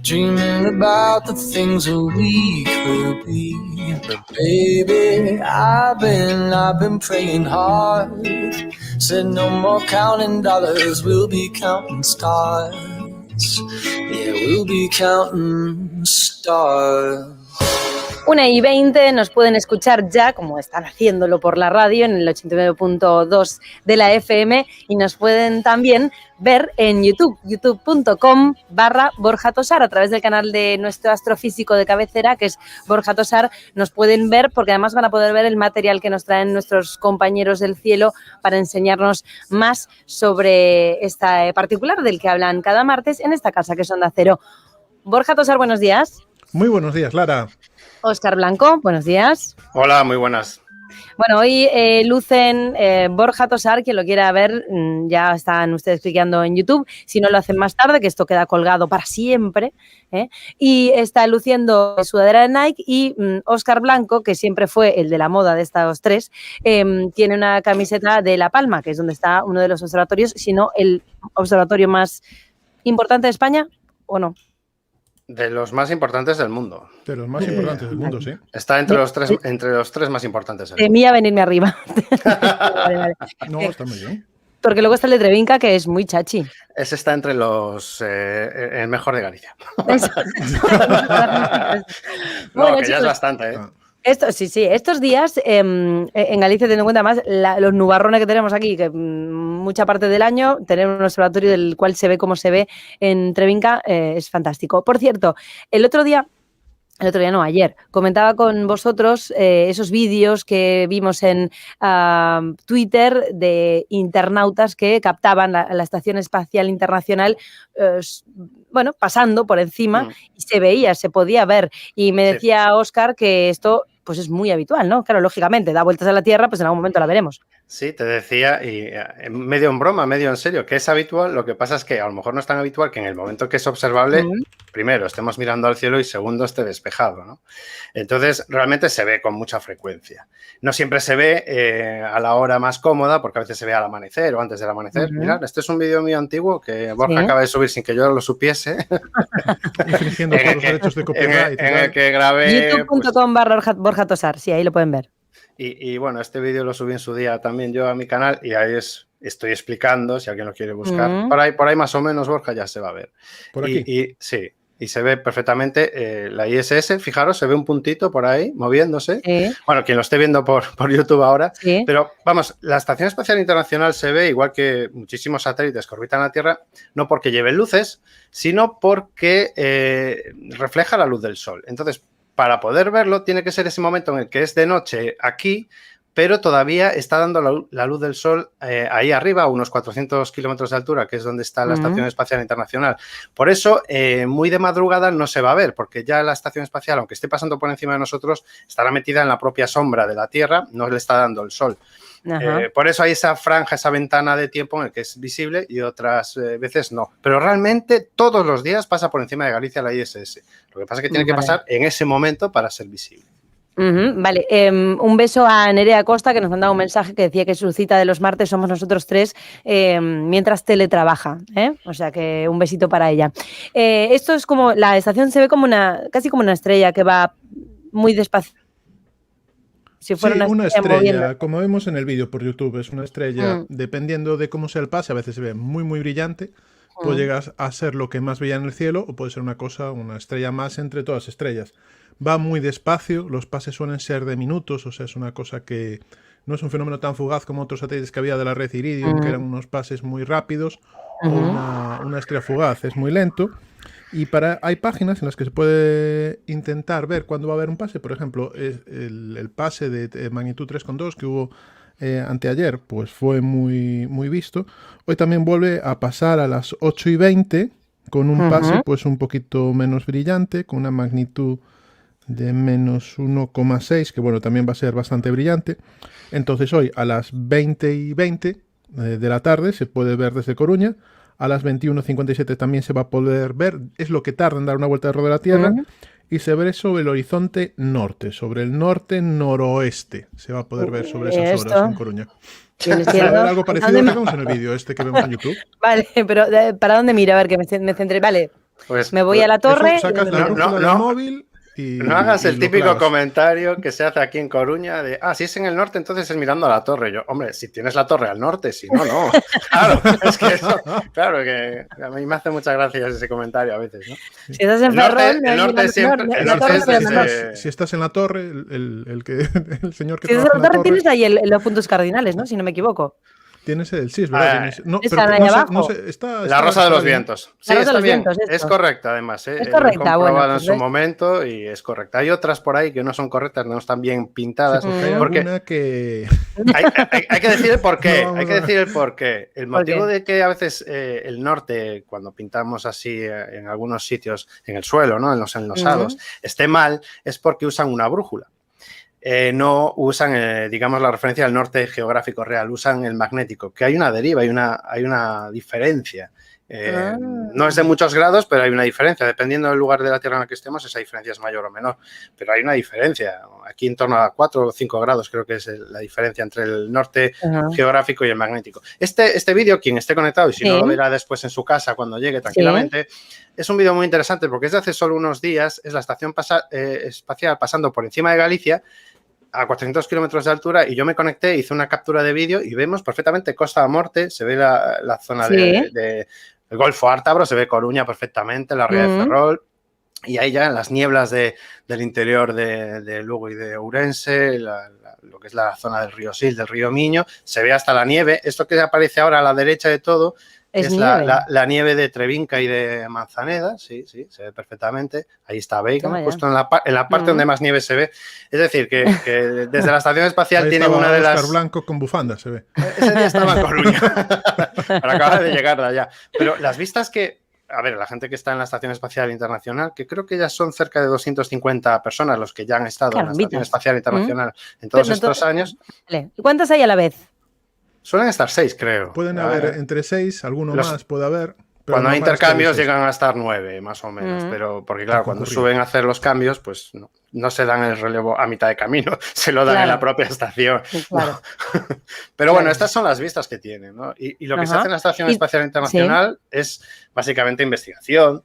dreaming about the things that we could be. But baby, I've been praying hard. Said no more counting dollars, we'll be counting stars. Yeah, we'll be counting stars. 1:20 nos pueden escuchar ya, como están haciéndolo por la radio, en el 89.2 de la FM, y nos pueden también ver en YouTube, youtube.com/Borja Tosar, a través del canal de nuestro astrofísico de cabecera, que es Borja Tosar. Nos pueden ver porque además van a poder ver el material que nos traen nuestros compañeros del cielo para enseñarnos más sobre esta particular del que hablan cada martes en esta casa que es Onda Cero. Borja Tosar, buenos días. Muy buenos días, Lara. Óscar Blanco, buenos días. Hola, muy buenas. Bueno, hoy lucen Borja Tosar, quien lo quiera ver, ya están ustedes clicando en YouTube, si no lo hacen más tarde, que esto queda colgado para siempre, y está luciendo sudadera de Nike, y Óscar Blanco, que siempre fue el de la moda de estos tres, tiene una camiseta de La Palma, que es donde está uno de los observatorios, si no el observatorio más importante de España, ¿o no? De los más importantes del mundo. De los más importantes del mundo, sí. Está entre los tres más importantes del mundo. Temía venirme arriba. Vale. No, está muy bien. Porque luego está el de Trevinca, que es muy chachi. Ese está entre los... el mejor de Galicia. Bueno, que chicos, ya es bastante, ¿eh? Estos días en Galicia, teniendo en cuenta más los nubarrones que tenemos aquí, que mucha parte del año, tener un observatorio del cual se ve como se ve en Trevinca es fantástico. Por cierto, ayer, comentaba con vosotros esos vídeos que vimos en Twitter de internautas que captaban la Estación Espacial Internacional, pasando por encima, y se podía ver. Y me decía Óscar que esto pues es muy habitual, ¿no? Claro, lógicamente, da vueltas a la Tierra, pues en algún momento la veremos. Sí, te decía, y medio en broma, medio en serio, que es habitual. Lo que pasa es que a lo mejor no es tan habitual que en el momento que es observable, primero, estemos mirando al cielo y segundo, esté despejado, ¿no? Entonces, realmente se ve con mucha frecuencia. No siempre se ve a la hora más cómoda, porque a veces se ve al amanecer o antes del amanecer. Mirad, este es un vídeo mío antiguo que Borja acaba de subir sin que yo lo supiese. Infringiendo todos los derechos de copyright. En el que grabé... youtube.com/Borja Tosar, sí, ahí lo pueden ver. Y bueno, este vídeo lo subí en su día también yo a mi canal y ahí estoy explicando, si alguien lo quiere buscar. Por ahí más o menos, Borja, ya se va a ver. Por aquí. Sí, y se ve perfectamente la ISS, fijaros, se ve un puntito por ahí moviéndose. Sí. Bueno, quien lo esté viendo por YouTube ahora. Sí. Pero vamos, la Estación Espacial Internacional se ve igual que muchísimos satélites que orbitan la Tierra, no porque lleven luces, sino porque refleja la luz del Sol. Entonces, para poder verlo, tiene que ser ese momento en el que es de noche aquí, pero todavía está dando la luz del sol ahí arriba, a unos 400 kilómetros de altura, que es donde está la Estación Espacial Internacional. Por eso, muy de madrugada no se va a ver, porque ya la Estación Espacial, aunque esté pasando por encima de nosotros, estará metida en la propia sombra de la Tierra, no le está dando el sol. Por eso hay esa franja, esa ventana de tiempo en el que es visible y otras veces no. Pero realmente todos los días pasa por encima de Galicia la ISS. Lo que pasa es que tiene que pasar en ese momento para ser visible. Vale, un beso a Nerea Costa, que nos mandaba un mensaje que decía que su cita de los martes somos nosotros tres mientras teletrabaja, o sea que un besito para ella. Esto es como, la estación se ve como casi como una estrella que va muy despacio. Si fuera una estrella, como vemos en el vídeo por YouTube, es una estrella, dependiendo de cómo sea el pase, a veces se ve muy, muy brillante, puede llegar a ser lo que más brilla en el cielo, o puede ser una estrella más entre todas las estrellas. Va muy despacio, los pases suelen ser de minutos, o sea, es una cosa que no es un fenómeno tan fugaz como otros satélites que había de la red Iridium, que eran unos pases muy rápidos, o una estrella fugaz, es muy lento. Y hay páginas en las que se puede intentar ver cuándo va a haber un pase. Por ejemplo, el pase de magnitud 3,2 que hubo anteayer, pues fue muy, muy visto. Hoy también vuelve a pasar a las 8:20 con un pase pues un poquito menos brillante, con una magnitud de menos 1,6, que bueno, también va a ser bastante brillante. Entonces hoy a las 20:20 de la tarde se puede ver desde Coruña. A las 21:57 también se va a poder ver, es lo que tarda en dar una vuelta alrededor de la Tierra, y se ve sobre el horizonte norte, sobre el norte-noroeste. Se va a poder ver sobre esas horas en Coruña. Algo parecido a lo que vemos en el vídeo que vemos en YouTube. Vale, pero ¿para dónde miro? A ver, que me centré. Vale, Pues, me voy a la torre. Sacas la brújula del móvil. No hagas el típico comentario que se hace aquí en Coruña de, si es en el norte, entonces es mirando a la torre. Yo, hombre, si tienes la torre al norte, si no, no. Claro, es que eso, claro que a mí me hace muchas gracias ese comentario a veces, ¿no? Si estás en Ferrol, el norte siempre... Si estás en la torre, el señor que si estás en la torre tienes ahí los puntos cardinales, ¿no? Si no me equivoco. Tienes el CIS, ¿verdad? No, están ahí abajo. No sé, está la Rosa de los Vientos. Sí, está bien. Vientos, es correcta, además. Es correcta, he comprobado bueno, en su momento y es correcta. Hay otras por ahí que no son correctas, no están bien pintadas. Sí, porque hay que... hay que decir el porqué. Hay que decir el porqué. El motivo de que a veces el norte, cuando pintamos así en algunos sitios, en el suelo, ¿no? En los enlosados, esté mal, es porque usan una brújula. No usan, digamos, la referencia del norte geográfico real, usan el magnético, que hay una deriva, hay una diferencia. No es de muchos grados, pero hay una diferencia. Dependiendo del lugar de la Tierra en el que estemos, esa diferencia es mayor o menor. Pero hay una diferencia. Aquí en torno a 4 o 5 grados creo que es la diferencia entre el norte geográfico y el magnético. Este vídeo, quien esté conectado, y si no lo verá después en su casa cuando llegue tranquilamente, es un vídeo muy interesante porque es de hace solo unos días, es la estación espacial pasando por encima de Galicia, a 400 kilómetros de altura, y yo me conecté, hice una captura de vídeo y vemos perfectamente Costa da Morte, se ve la zona del Golfo Ártabro, se ve Coruña perfectamente, la ría de Ferrol, y ahí ya en las nieblas del interior de Lugo y de Ourense, lo que es la zona del río Sil, del río Miño, se ve hasta la nieve. Esto que aparece ahora a la derecha de todo es la nieve de Trevinca y de Manzaneda, sí, se ve perfectamente. Ahí está Veiga, justo en la parte donde más nieve se ve. Es decir, que desde la estación espacial tiene una de las... Oscar Blanco con bufanda, se ve. Ese día estaba en Coruña, para acabar de llegar de allá. Pero las vistas que... A ver, la gente que está en la Estación Espacial Internacional, que creo que ya son cerca de 250 personas los que ya han estado en la Estación Espacial Internacional en todos estos años. ¿Y cuántas hay a la vez? Suelen estar 6, creo. Pueden haber entre 6, alguno más puede haber. Cuando hay intercambios llegan a estar 9, más o menos. Pero porque, claro, cuando suben a hacer los cambios, pues no se dan el relevo a mitad de camino, se lo dan en la propia estación. Claro. ¿No? Pero bueno, estas son las vistas que tienen, ¿no? Y lo que se hace en la Estación Espacial Internacional es básicamente investigación.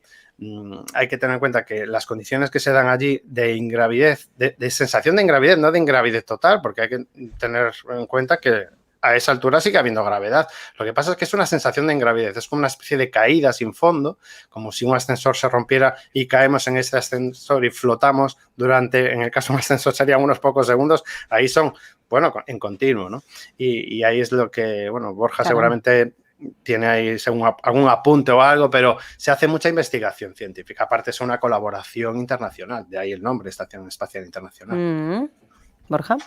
Hay que tener en cuenta que las condiciones que se dan allí de ingravidez, de sensación de ingravidez, no de ingravidez total, porque hay que tener en cuenta que a esa altura sigue habiendo gravedad. Lo que pasa es que es una sensación de ingravidez, es como una especie de caída sin fondo, como si un ascensor se rompiera y caemos en ese ascensor y flotamos durante, en el caso de un ascensor serían unos pocos segundos, ahí son, bueno, en continuo, ¿no? Y ahí es lo que, bueno, Borja seguramente tiene ahí algún apunte o algo, pero se hace mucha investigación científica. Aparte es una colaboración internacional, de ahí el nombre, Estación Espacial Internacional. Borja.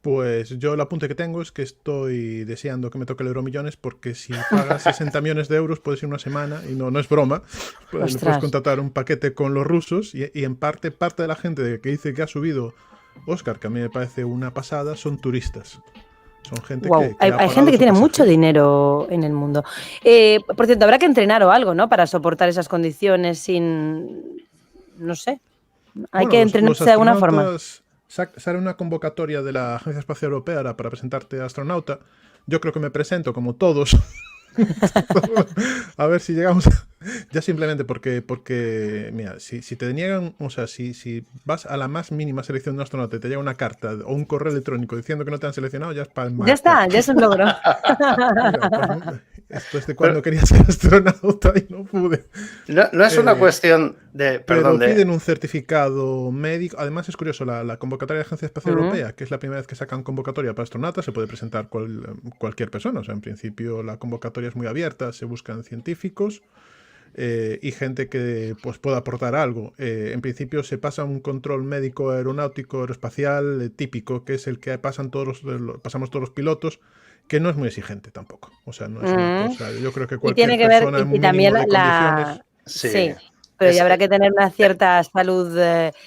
Pues yo el apunte que tengo es que estoy deseando que me toque el Euromillones, porque si pagas 60 millones de euros puedes ir una semana, y no es broma, puedes contratar un paquete con los rusos y en parte de la gente que dice que ha subido Oscar, que a mí me parece una pasada, son turistas. Son gente que hay gente que tiene mucho dinero en el mundo. Por cierto, habrá que entrenar o algo, ¿no? Para soportar esas condiciones sin... No sé. Hay que entrenarse de alguna forma. Sale una convocatoria de la Agencia Espacial Europea para presentarte a astronauta. Yo creo que me presento como todos. A ver si llegamos ya simplemente porque mira, si te deniegan, o sea, si vas a la más mínima selección de un astronauta y te llega una carta o un correo electrónico diciendo que no te han seleccionado, ya es para el mar. Ya está, ya es un logro. Mira, esto es de cuando quería ser astronauta y no pude. No es una cuestión de... Pero piden un certificado médico. Además es curioso, la convocatoria de la Agencia Espacial Europea, que es la primera vez que sacan convocatoria para astronautas, se puede presentar cualquier persona. O sea, en principio la convocatoria es muy abierta, se buscan científicos y gente que pues pueda aportar algo. En principio se pasa un control médico aeronáutico aeroespacial típico, que es el que pasamos todos los pilotos, que no es muy exigente tampoco. O sea, no es una cosa... Yo creo que cualquier persona en un mínimo de condiciones... Sí. Pero ya habrá que tener una cierta salud,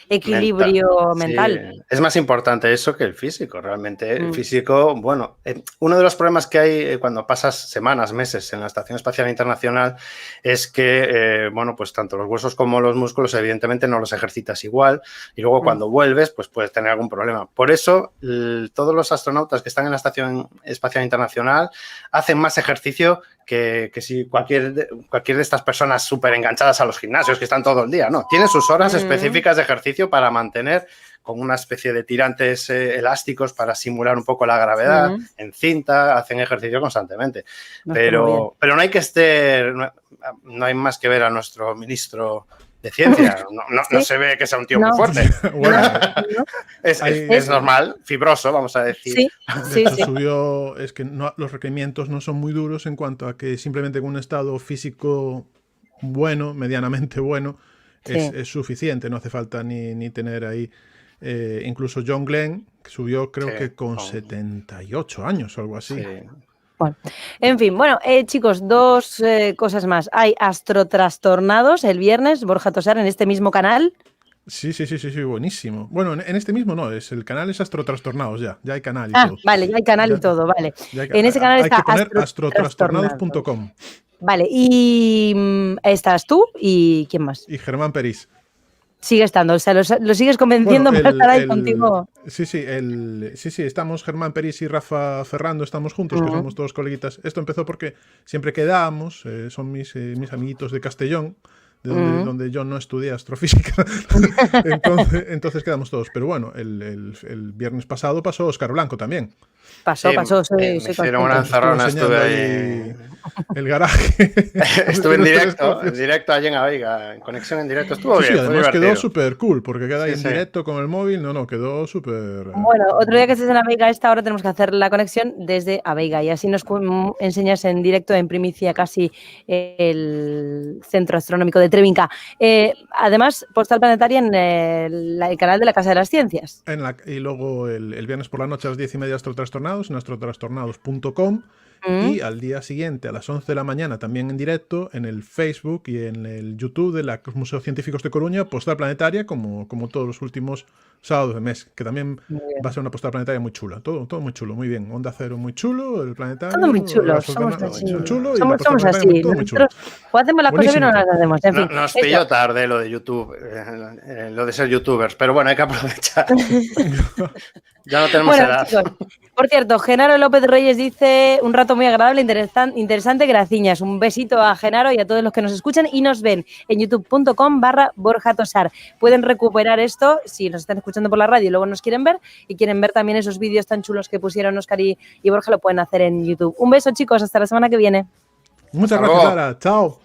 equilibrio mental. Sí. Es más importante eso que el físico. Realmente el físico, bueno, uno de los problemas que hay cuando pasas semanas, meses en la Estación Espacial Internacional es que, bueno, pues tanto los huesos como los músculos evidentemente no los ejercitas igual y luego cuando vuelves pues puedes tener algún problema. Por eso todos los astronautas que están en la Estación Espacial Internacional hacen más ejercicio que si cualquier de estas personas súper enganchadas a los gimnasios que están todo el día, no, tienen sus horas específicas de ejercicio para mantener con una especie de tirantes elásticos para simular un poco la gravedad, en cinta, hacen ejercicio constantemente. Pero no hay que no hay más que ver a nuestro ministro de Ciencia, no se ve que sea un tío muy fuerte. Bueno, es normal, fibroso, vamos a decir. De hecho, subió, es que los requerimientos no son muy duros en cuanto a que simplemente con un estado físico bueno, medianamente bueno, es suficiente, no hace falta ni tener ahí. Incluso John Glenn subió creo que con 78 años o algo así. Sí. Bueno, en fin, bueno, chicos, dos cosas más. Hay Astrotrastornados el viernes, Borja Tosar, en este mismo canal. Sí, buenísimo. Bueno, en este mismo no, el canal es Astrotrastornados ya hay canal y todo. Vale, ya hay canal y todo, vale. En ese canal está astrotrastornados.com. Vale, y estás tú y ¿quién más? Y Germán Perís. Sigue estando, o sea, lo sigues convenciendo para estar ahí contigo. Sí, estamos Germán Perís y Rafa Ferrando, estamos juntos, que somos todos coleguitas. Esto empezó porque siempre quedábamos, son mis amiguitos de Castellón, de donde yo no estudié astrofísica. entonces quedamos todos. Pero bueno, el viernes pasado pasó Óscar Blanco también. Pasó, me hicieron una encerrona, estuve ahí. El garaje. Estuve en directo allí en Aveiga, en conexión en directo. Estuvo bien. Además quedó súper cool, porque queda ahí en directo con el móvil. No, quedó súper. Bueno, otro día que estés en Aveiga, esta hora tenemos que hacer la conexión desde Aveiga y así nos enseñas en directo, en primicia, casi el Centro Astronómico de Trevinca. Además, Postal Planetaria en el canal de la Casa de las Ciencias. Y luego el viernes por la noche a las 10:30 Astrotrastornados, en astrotrastornados.com. Y al día siguiente, a las 11 de la mañana, también en directo, en el Facebook y en el YouTube de los Museos Científicos de Coruña, Postal Planetaria, como todos los últimos sábados de mes, que también va a ser una postal planetaria muy chula. Todo muy chulo, muy bien. Onda Cero muy chulo, el planetario. Todo muy chulo, somos así. Somos así. Nosotros o hacemos las cosas bien o no las hacemos. En fin, nos pilló tarde lo de YouTube, lo de ser youtubers, pero bueno, hay que aprovechar. Ya no tenemos edad. Chicos, por cierto, Genaro López Reyes dice: un rato muy agradable, interesante, graciñas. Un besito a Genaro y a todos los que nos escuchan y nos ven en youtube.com/Borja Tosar. Pueden recuperar esto si nos están escuchando por la radio y luego nos quieren ver y quieren ver también esos vídeos tan chulos que pusieron Óscar y Borja, lo pueden hacer en YouTube. Un beso, chicos, hasta la semana que viene. Muchas gracias, Sara. Chao.